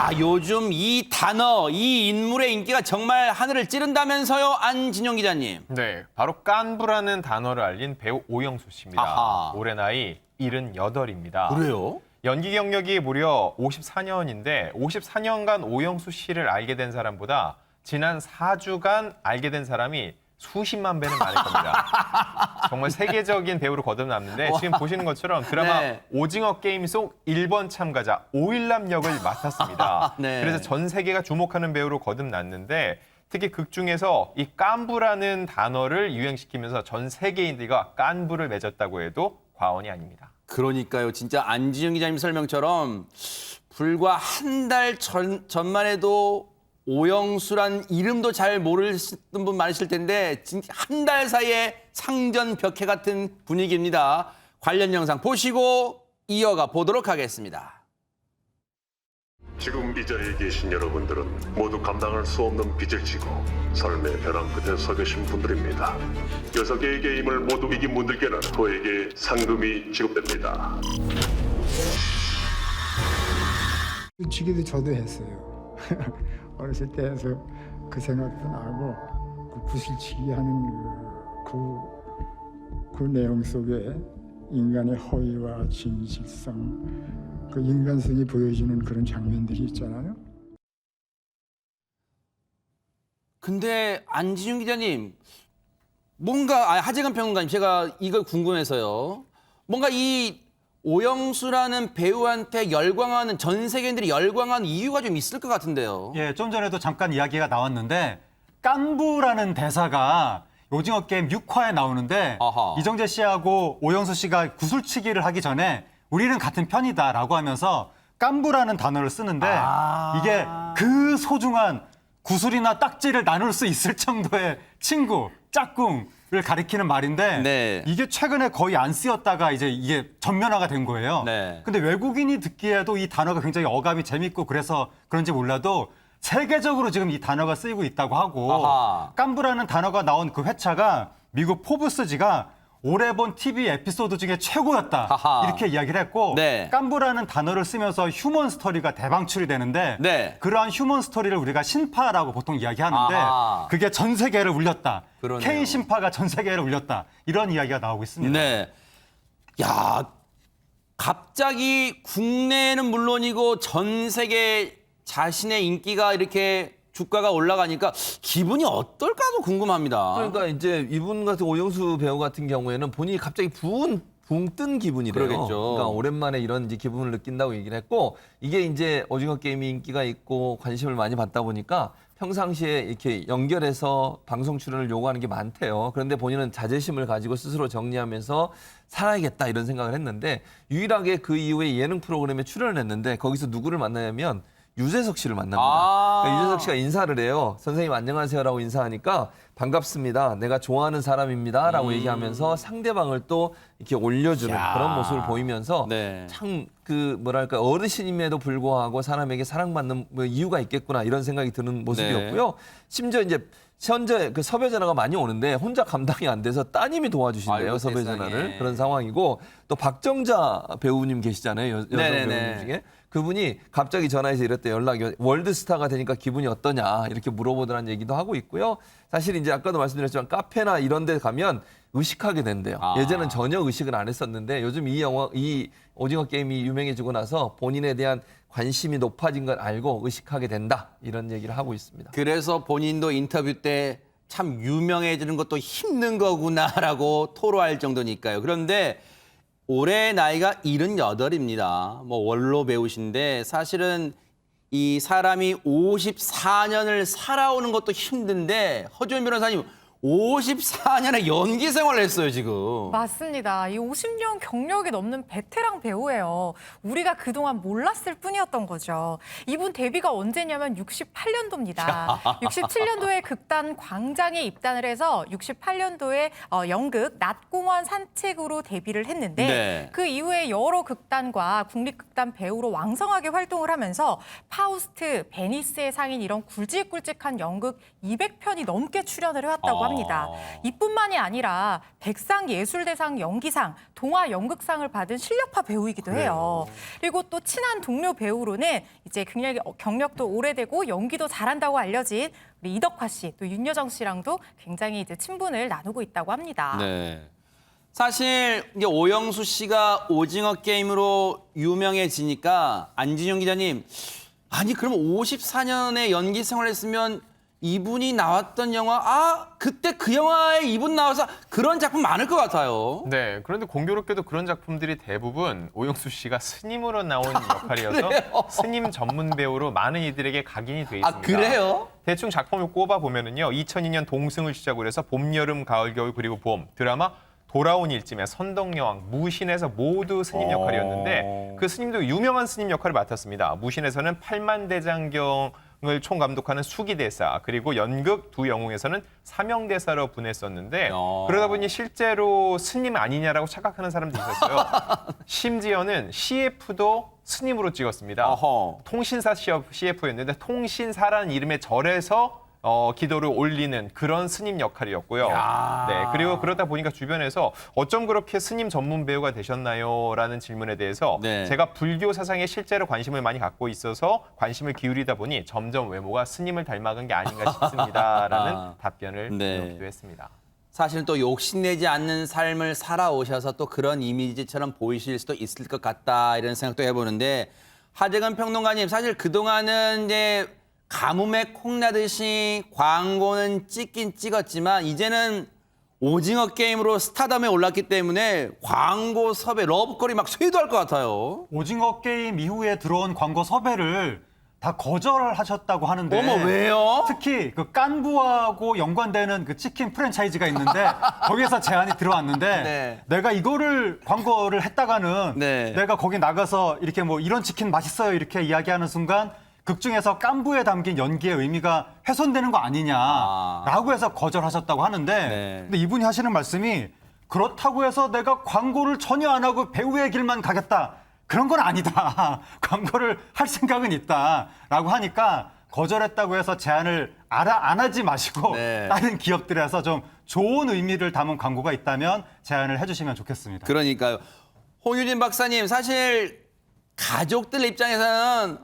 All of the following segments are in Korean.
야, 요즘 이 단어, 이 인물의 인기가 정말 하늘을 찌른다면서요, 안진영 기자님. 네, 바로 깐부라는 단어를 알린 배우 오영수 씨입니다. 아하. 올해 나이 78입니다. 그래요? 연기 경력이 무려 54년인데 54년간 오영수 씨를 알게 된 사람보다 지난 4주간 알게 된 사람이 수십만 배는 많을 겁니다. 정말 세계적인 배우로 거듭났는데 지금 보시는 것처럼 드라마 네. 오징어 게임 속 1번 참가자 오일남 역을 맡았습니다. 네. 그래서 전 세계가 주목하는 배우로 거듭났는데 특히 극 중에서 이 깐부라는 단어를 유행시키면서 전 세계인들과 깐부를 맺었다고 해도 과언이 아닙니다. 그러니까요. 진짜 안진영 기자님 설명처럼 불과 한 달 전만 해도 오영수란 이름도 잘 모르시는 분 많으실 텐데 진짜 한 달 사이에 상전벽해 같은 분위기입니다. 관련 영상 보시고 이어가 보도록 하겠습니다. 지금 이 자리에 계신 여러분들은 모두 감당할 수 없는 빚을 지고 삶의 벼랑 끝에 서 계신 분들입니다. 6개의 게임을 모두 이긴 분들께는 저에게 상금이 지급됩니다. 지기도 저도 했어요. 어렸을 때 해서 그 생각도 나고 그 구슬치기 하는 그 내용 속에 인간의 허위와 진실성, 그 인간성이 보여지는 그런 장면들이 있잖아요. 근데 안진영 기자님, 뭔가 하재근 평론가님, 제가 이걸 궁금해서요. 뭔가 이 오영수라는 배우한테 열광하는 전 세계인들이 열광하는 이유가 좀 있을 것 같은데요. 예, 좀 전에도 잠깐 이야기가 나왔는데 깐부라는 대사가 오징어 게임 6화에 나오는데 아하. 이정재 씨하고 오영수 씨가 구슬치기를 하기 전에 우리는 같은 편이다라고 하면서 깐부라는 단어를 쓰는데 이게 그 소중한 구슬이나 딱지를 나눌 수 있을 정도의 친구, 짝꿍을 가리키는 말인데 네. 이게 최근에 거의 안 쓰였다가 이제 이게 전면화가 된 거예요. 네. 근데 외국인이 듣기에도 이 단어가 굉장히 어감이 재밌고 그래서 그런지 몰라도 세계적으로 지금 이 단어가 쓰이고 있다고 하고 아하. 깐부라는 단어가 나온 그 회차가 미국 포브스지가 올해 본 TV 에피소드 중에 최고였다. 아하. 이렇게 이야기를 했고 네. 깐부라는 단어를 쓰면서 휴먼 스토리가 대방출이 되는데 네. 그러한 휴먼 스토리를 우리가 신파라고 보통 이야기하는데 아하. 그게 전 세계를 울렸다. 그러네요. K 신파가 전 세계를 울렸다. 이런 이야기가 나오고 있습니다. 네. 야, 갑자기 국내는 물론이고 전 세계 자신의 인기가 이렇게 주가가 올라가니까 기분이 어떨까도 궁금합니다. 그러니까 이제 이분 같은 오영수 배우 같은 경우에는 본인이 갑자기 붕 뜬 기분이래요. 그러겠죠. 그러니까 오랜만에 이런 이제 기분을 느낀다고 얘기를 했고 이게 이제 오징어 게임이 인기가 있고 관심을 많이 받다 보니까 평상시에 이렇게 연결해서 방송 출연을 요구하는 게 많대요. 그런데 본인은 자제심을 가지고 스스로 정리하면서 살아야겠다 이런 생각을 했는데 유일하게 그 이후에 예능 프로그램에 출연을 했는데 거기서 누구를 만나냐면 유재석 씨를 만납니다. 그러니까 유재석 씨가 인사를 해요. 선생님 안녕하세요라고 인사하니까 반갑습니다. 내가 좋아하는 사람입니다라고 얘기하면서 상대방을 또 이렇게 올려주는 야. 그런 모습을 보이면서 네. 참 그 뭐랄까 어르신임에도 불구하고 사람에게 사랑받는 뭐 이유가 있겠구나 이런 생각이 드는 모습이었고요. 심지어 이제 현재 그 섭외 전화가 많이 오는데 혼자 감당이 안 돼서 따님이 도와주신대요. 아이고, 섭외 세상에. 전화를. 그런 상황이고 또 박정자 배우님 계시잖아요. 여성 네네네. 배우님 중에. 그분이 갑자기 전화해서 이랬대 연락이 월드스타가 되니까 기분이 어떠냐 이렇게 물어보더라는 얘기도 하고 있고요. 사실 이제 아까도 말씀드렸지만 카페나 이런 데 가면 의식하게 된대요. 예전엔 전혀 의식을 안 했었는데 요즘 이 오징어 게임이 유명해지고 나서 본인에 대한 관심이 높아진 걸 알고 의식하게 된다. 이런 얘기를 하고 있습니다. 그래서 본인도 인터뷰 때 참 유명해지는 것도 힘든 거구나라고 토로할 정도니까요. 그런데 올해 나이가 78입니다. 뭐 원로 배우신데 사실은 이 사람이 54년을 살아오는 것도 힘든데 허주연 변호사님 54년의 연기 생활을 했어요, 지금. 맞습니다. 이 50년 경력이 넘는 베테랑 배우예요. 우리가 그동안 몰랐을 뿐이었던 거죠. 이분 데뷔가 언제냐면 68년도입니다. 67년도에 극단 광장에 입단을 해서 68년도에 연극 낮공원 산책으로 데뷔를 했는데 네. 그 이후에 여러 극단과 국립극단 배우로 왕성하게 활동을 하면서 파우스트, 베니스의 상인 이런 굵직굵직한 연극 200편이 넘게 출연을 해왔다고 합니다. 합니다. 이뿐만이 아니라 백상예술대상 연기상, 동아연극상을 받은 실력파 배우이기도 해요. 그리고 또 친한 동료 배우로는 이제 굉장히 경력도 오래되고 연기도 잘한다고 알려진 우리 이덕화 씨, 또 윤여정 씨랑도 굉장히 이제 친분을 나누고 있다고 합니다. 네. 사실 이제 오영수 씨가 오징어 게임으로 유명해지니까 안진영 기자님, 아니 그럼 54년에 연기 생활을 했으면 이분이 나왔던 영화, 그때 그 영화에 이분 나와서 그런 작품 많을 것 같아요. 네, 그런데 공교롭게도 그런 작품들이 대부분 오영수 씨가 스님으로 나온 역할이어서 그래요? 스님 전문 배우로 많은 이들에게 각인이 돼 있습니다. 그래요? 대충 작품을 꼽아 보면은요, 2002년 동승을 시작으로 해서 봄, 여름, 가을, 겨울 그리고 봄 드라마 돌아온 일쯤에 선덕여왕, 무신에서 모두 스님 역할이었는데 그 스님도 유명한 스님 역할을 맡았습니다. 무신에서는 팔만대장경을 총감독하는 수기대사, 그리고 연극 두 영웅에서는 사명대사로 분했었는데 그러다 보니 실제로 스님 아니냐라고 착각하는 사람도 있었어요. 심지어는 CF도 스님으로 찍었습니다. 어허. 통신사 CF였는데 통신사라는 이름의 절에서 기도를 올리는 그런 스님 역할이었고요. 네, 그리고 그러다 보니까 주변에서 어쩜 그렇게 스님 전문 배우가 되셨나요? 라는 질문에 대해서 네. 제가 불교 사상에 실제로 관심을 많이 갖고 있어서 관심을 기울이다 보니 점점 외모가 스님을 닮아간 게 아닌가 싶습니다. 라는 답변을 네. 드리기도 했습니다. 사실은 또 욕심내지 않는 삶을 살아오셔서 또 그런 이미지처럼 보이실 수도 있을 것 같다 이런 생각도 해보는데, 하재근 평론가님, 사실 그동안은 이제 가뭄에 콩나듯이 광고는 찍긴 찍었지만 이제는 오징어 게임으로 스타덤에 올랐기 때문에 광고 섭외, 러브콜이 막 쇄도할 것 같아요. 오징어 게임 이후에 들어온 광고 섭외를 다 거절하셨다고 하는데. 어머, 왜요? 특히 그 깐부하고 연관되는 그 치킨 프랜차이즈가 있는데 거기에서 제안이 들어왔는데 네. 내가 이거를 광고를 했다가는 네. 내가 거기 나가서 이렇게 뭐 이런 치킨 맛있어요 이렇게 이야기하는 순간 극 중에서 깐부에 담긴 연기의 의미가 훼손되는 거 아니냐라고 해서 거절하셨다고 하는데 네. 근데 이분이 하시는 말씀이 그렇다고 해서 내가 광고를 전혀 안 하고 배우의 길만 가겠다. 그런 건 아니다. 광고를 할 생각은 있다라고 하니까 거절했다고 해서 제안을 안 하지 마시고 네. 다른 기업들에서 좀 좋은 의미를 담은 광고가 있다면 제안을 해주시면 좋겠습니다. 그러니까요. 홍유진 박사님, 사실 가족들 입장에서는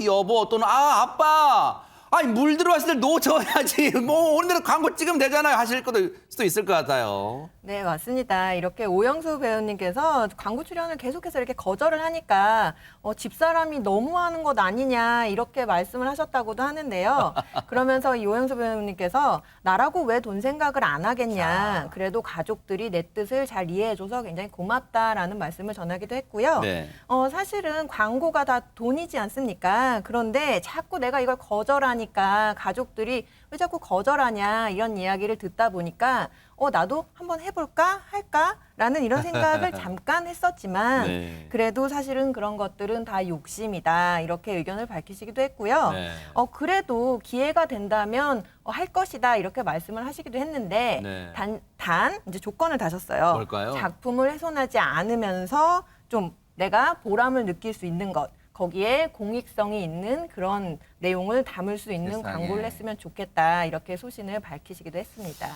여보 또는 아빠, 아니 물 들어왔을 때 놓쳐야지. 뭐 오늘은 광고 찍으면 되잖아요. 하실 수도 있을 것 같아요. 네, 맞습니다. 이렇게 오영수 배우님께서 광고 출연을 계속해서 이렇게 거절을 하니까 집사람이 너무하는 것 아니냐 이렇게 말씀을 하셨다고도 하는데요. 그러면서 이 오영수 배우님께서 나라고 왜 돈 생각을 안 하겠냐. 그래도 가족들이 내 뜻을 잘 이해해줘서 굉장히 고맙다라는 말씀을 전하기도 했고요. 네. 사실은 광고가 다 돈이지 않습니까? 그런데 자꾸 내가 이걸 거절하니까 가족들이 왜 자꾸 거절하냐 이런 이야기를 듣다 보니까 나도 한번 해볼까 할까라는 이런 생각을 잠깐 했었지만 네. 그래도 사실은 그런 것들은 다 욕심이다 이렇게 의견을 밝히시기도 했고요. 네. 그래도 기회가 된다면 할 것이다 이렇게 말씀을 하시기도 했는데 네. 단 이제 조건을 다셨어요. 뭘까요? 작품을 훼손하지 않으면서 좀 내가 보람을 느낄 수 있는 것. 거기에 공익성이 있는 그런 내용을 담을 수 있는 세상에. 광고를 했으면 좋겠다 이렇게 소신을 밝히시기도 했습니다.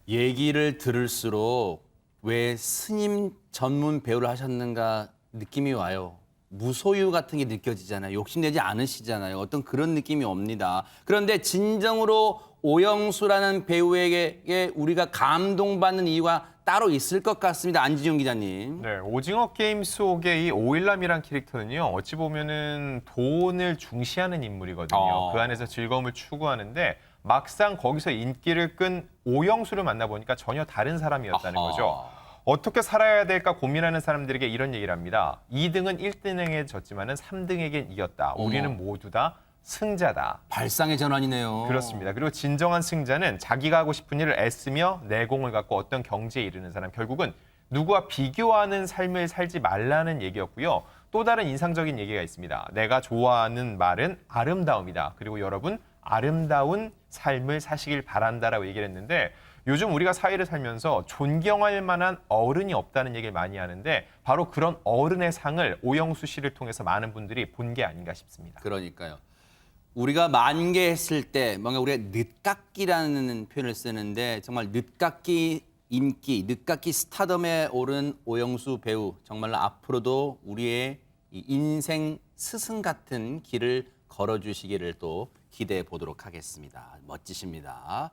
얘기를 들을수록 왜 스님 전문 배우를 하셨는가 느낌이 와요. 무소유 같은 게 느껴지잖아요. 욕심내지 않으시잖아요. 어떤 그런 느낌이 옵니다. 그런데 진정으로 오영수라는 배우에게 우리가 감동받는 이유가 따로 있을 것 같습니다. 안진용 기자님. 네, 오징어 게임 속의 이 오일남이란 캐릭터는요, 어찌 보면은 돈을 중시하는 인물이거든요. 그 안에서 즐거움을 추구하는데 막상 거기서 인기를 끈 오영수를 만나보니까 전혀 다른 사람이었다는 아하. 거죠. 어떻게 살아야 될까 고민하는 사람들에게 이런 얘기를 합니다. 2등은 1등에게 졌지만은 3등에겐 이겼다. 우리는 모두 다 승자다. 발상의 전환이네요. 그렇습니다. 그리고 진정한 승자는 자기가 하고 싶은 일을 애쓰며 내공을 갖고 어떤 경지에 이르는 사람, 결국은 누구와 비교하는 삶을 살지 말라는 얘기였고요. 또 다른 인상적인 얘기가 있습니다. 내가 좋아하는 말은 아름다움이다. 그리고 여러분 아름다운 삶을 사시길 바란다라고 얘기를 했는데, 요즘 우리가 사회를 살면서 존경할 만한 어른이 없다는 얘기를 많이 하는데 바로 그런 어른의 상을 오영수 씨를 통해서 많은 분들이 본 게 아닌가 싶습니다. 그러니까요. 우리가 만개했을 때 뭔가 우리가 늦깎이라는 표현을 쓰는데 정말 늦깎이 인기, 늦깎이 스타덤에 오른 오영수 배우 정말로 앞으로도 우리의 이 인생 스승 같은 길을 걸어주시기를 또 기대해 보도록 하겠습니다. 멋지십니다.